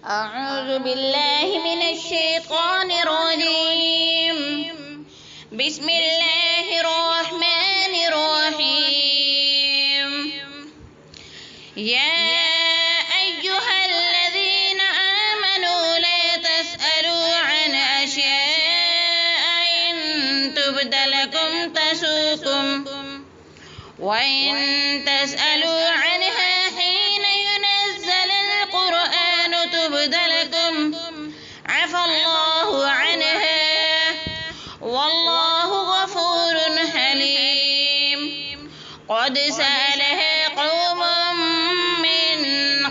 أعوذ بالله من الشيطان الرجيم. بسم الله الرحمن الرحيم. يا أيها الذين آمنوا لا تسألوا عن أشياء إن تبد لكم تسؤكم وإن تسألوا عنها حين ينزل القرآن تبد لكم عفى الله عنها والله غفور حليم. قد سألها قوم من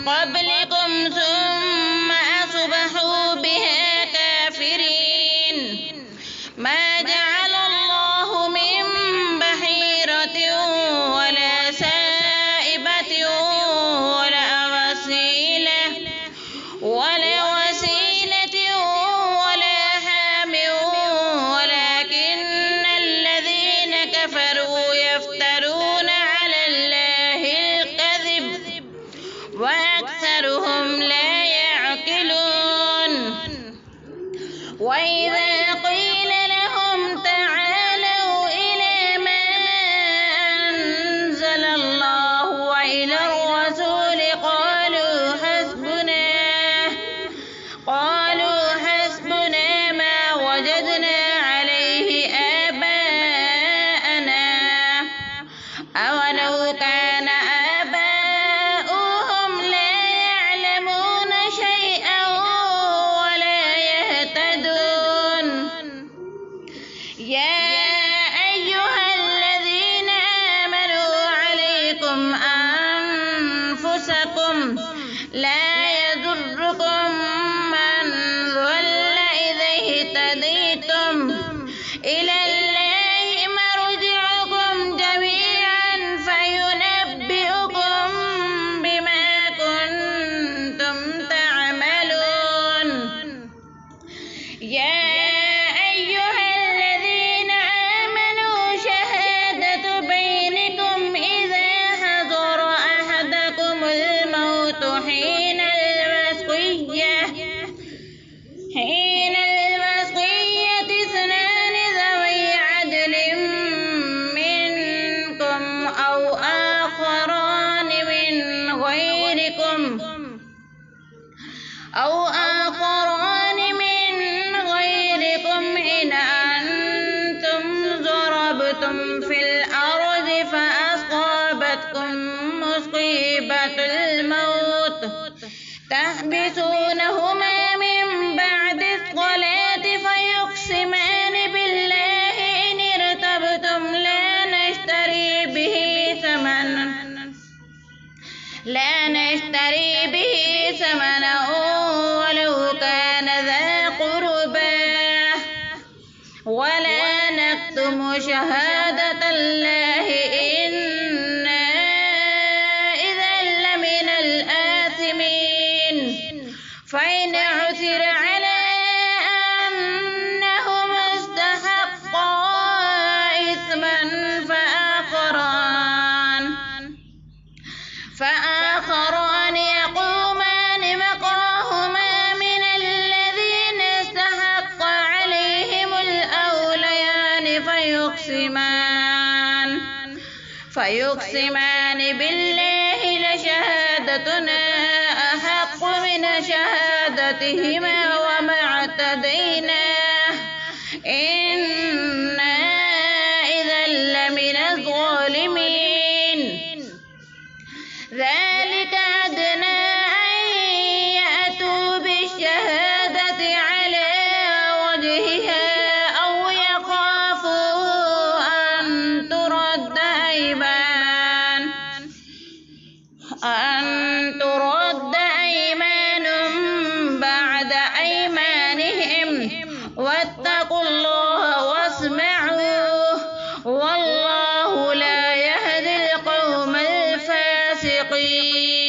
قبلكم ثم أصبحوا بها كافرين. ما جعل الله من بحيرة ولا سائبة ولا وسيلة ولا حام ولكن الذين كفروا يفترون على الله الكذب وأكثرهم لا يعقلون. وإذا قيل لهم تعالوا إلى ما أنزل الله وإلى الرسول قالوا حسبنا ما وجدنا عليه آباءنا أولو كان آباؤهم لا يعلمون شيئا ولا يهتدون. يا أيها الذين آمنوا عليكم أنفسكم لا يضركم من ضل إذا اهتديتم إلى الله مرجعكم جميعا فينبئكم بما كنتم تعملون. يا أيها الذين آمنوا شهادة بينكم إذا حضر أحدكم الموت حين الوصية اثنان ذوي عدل منكم أو آخران من غيركم إن أنتم ضربتم في الأرض فأصابتكم مصيبة الموت تحبسونهما من بعد الصلاة فيقسمان بالله إن ارتبتم لا نشتري به ثمنا ولو كان ذا قربى ولا نكتم شهادة الله إنا إذا لمن الآثمين. فإن عثر على أنهما استحقا إثما فآخران يقومان مقامهما من الذين استحق عليهم الأوليان فيقسمان بالله لشهادتنا أحق من شهادتهما وما اعتدينا إنا إذا لمن الظالمين. ذلك أدنى أن يأتوا بالشهادة على وجهها أو يخافوا أن ترد أيمان بعد أيمانهم واتقوا الله واسمعوا والله لا يهدي القوم الفاسقين.